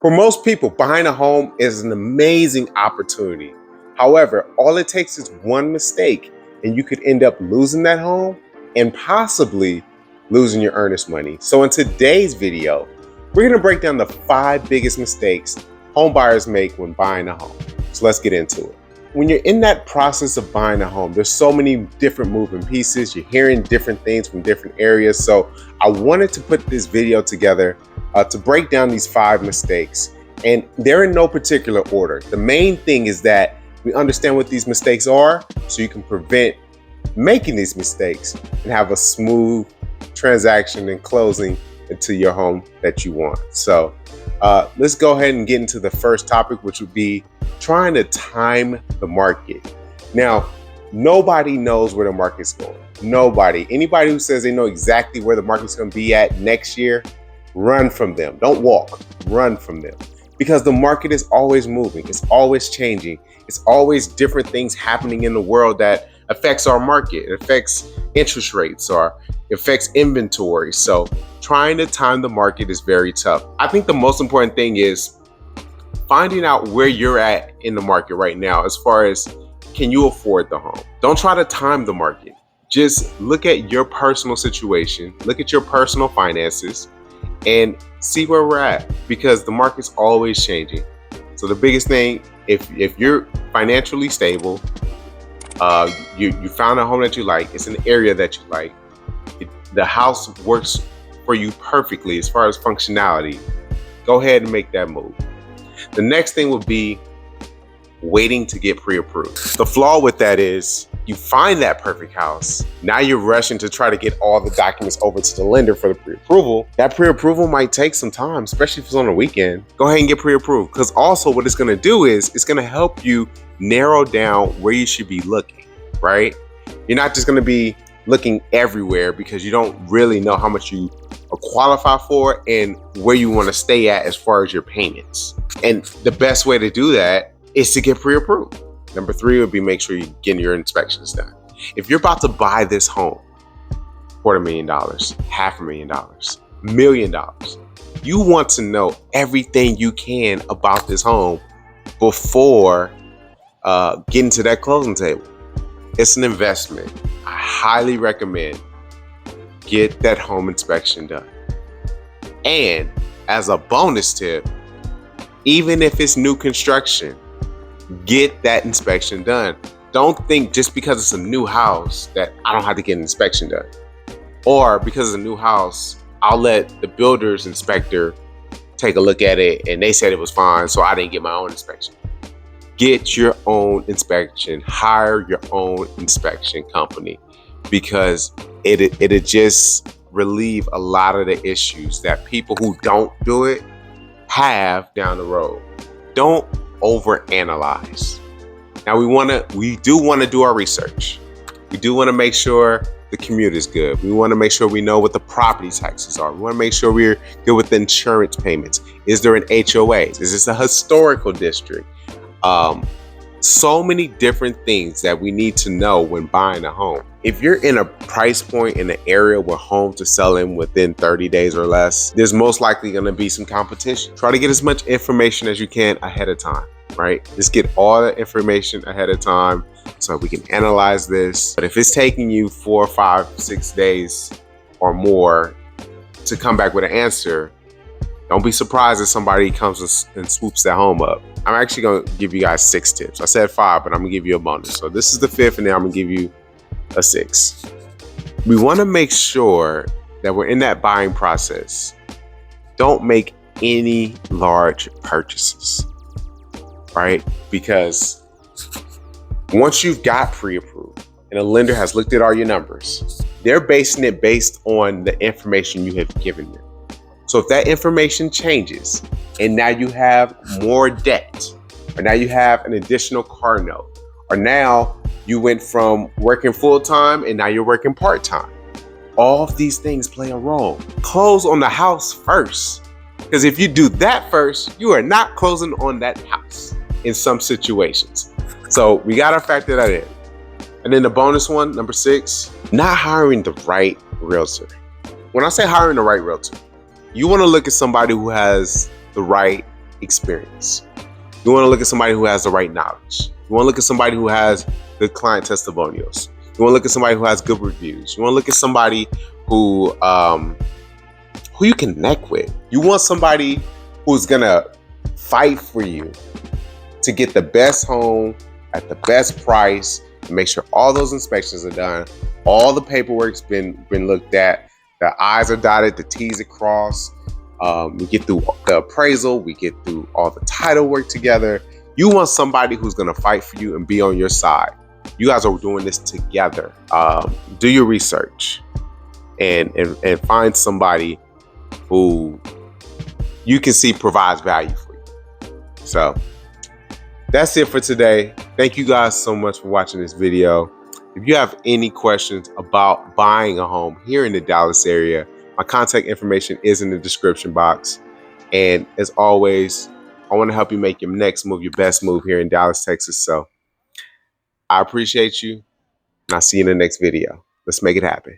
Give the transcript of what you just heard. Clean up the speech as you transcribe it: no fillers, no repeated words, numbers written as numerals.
For most people, buying a home is an amazing opportunity. However, all it takes is one mistake, and you could end up losing that home and possibly losing your earnest money. So, in today's video, we're going to break down the 5 biggest mistakes home buyers make when buying a home. So, let's get into it. When you're in that process of buying a home, there's so many different moving pieces. You're hearing different things from different areas. So, I wanted to put this video together to break down these 5 mistakes, and they're in no particular order. The main thing is that we understand what these mistakes are so you can prevent making these mistakes and have a smooth transaction and closing into your home that you want. So let's go ahead and get into the first topic, which would be trying to time the market. Now, nobody knows where the market's going. Nobody. Anybody who says they know exactly where the market's going to be at next year, run from them. Don't walk, run from them. Because the market is always moving. It's always changing. It's always different things happening in the world that affects our market. It affects interest rates or affects inventory. So trying to time the market is very tough. I think the most important thing is finding out where you're at in the market right now as far as can you afford the home. Don't try to time the market. Just look at your personal situation. Look at your personal finances and see where we're at, because the market's always changing. So the biggest thing, if you're financially stable, you found a home that you like, it's an area that you like, the house works for you perfectly as far as functionality, go ahead and make that move. The next thing would be waiting to get pre-approved. The flaw with that is you find that perfect house. Now you're rushing to try to get all the documents over to the lender for the pre-approval. That pre-approval might take some time, especially if it's on a weekend. Go ahead and get pre-approved, because also what it's going to do is it's going to help you narrow down where you should be looking, right? You're not just going to be looking everywhere because you don't really know how much you are qualified for and where you want to stay at as far as your payments. And the best way to do that is to get pre-approved. Number 3 would be make sure you're getting your inspections done. If you're about to buy this home, $250,000, $500,000, $1 million, you want to know everything you can about this home before getting to that closing table. It's an investment. I highly recommend get that home inspection done. And as a bonus tip, even if it's new construction, get that inspection done. Don't think just because it's a new house that I don't have to get an inspection done. Or because it's a new house, I'll let the builder's inspector take a look at it and they said it was fine, so I didn't get my own inspection. Get your own inspection. Hire your own inspection company, because it'll just relieve a lot of the issues that people who don't do it have down the road. Don't overanalyze. Now we do want to do our research. We do want to make sure the commute is good. We want to make sure we know what the property taxes are. We want to make sure we're good with the insurance payments. Is there an HOA? Is this a historical district? So many different things that we need to know when buying a home. If you're in a price point in an area where homes are selling within 30 days or less, there's most likely going to be some competition. Try to get as much information as you can ahead of time, right? Just get all the information ahead of time so we can analyze this. But if it's taking you 4, 5, 6 days or more to come back with an answer, don't be surprised if somebody comes and swoops that home up. I'm actually going to give you guys 6 tips. I said 5, but I'm going to give you a bonus. So this is the 5th, and then I'm going to give you a 6. We want to make sure that we're in that buying process. Don't make any large purchases, right? Because once you've got pre-approved and a lender has looked at all your numbers, they're basing it based on the information you have given them. So if that information changes and now you have more debt, or now you have an additional car note, or now you went from working full-time and now you're working part-time, all of these things play a role. Close on the house first, because if you do that first, you are not closing on that house in some situations. So we got to factor that in. And then the bonus one, number 6, not hiring the right realtor. When I say hiring the right realtor, you want to look at somebody who has the right experience. You want to look at somebody who has the right knowledge. You want to look at somebody who has good client testimonials. You want to look at somebody who has good reviews. You want to look at somebody who you connect with. You want somebody who's gonna fight for you to get the best home at the best price, to make sure all those inspections are done, all the paperwork's been looked at, the I's are dotted, the T's are crossed. We get through the appraisal, we get through all the title work together. You want somebody who's gonna fight for you and be on your side. You guys are doing this together. Do your research and find somebody who you can see provides value for you. So that's it for today. Thank you guys so much for watching this video. If you have any questions about buying a home here in the Dallas area, my contact information is in the description box. And as always, I want to help you make your next move, your best move here in Dallas, Texas. So I appreciate you, and I'll see you in the next video. Let's make it happen.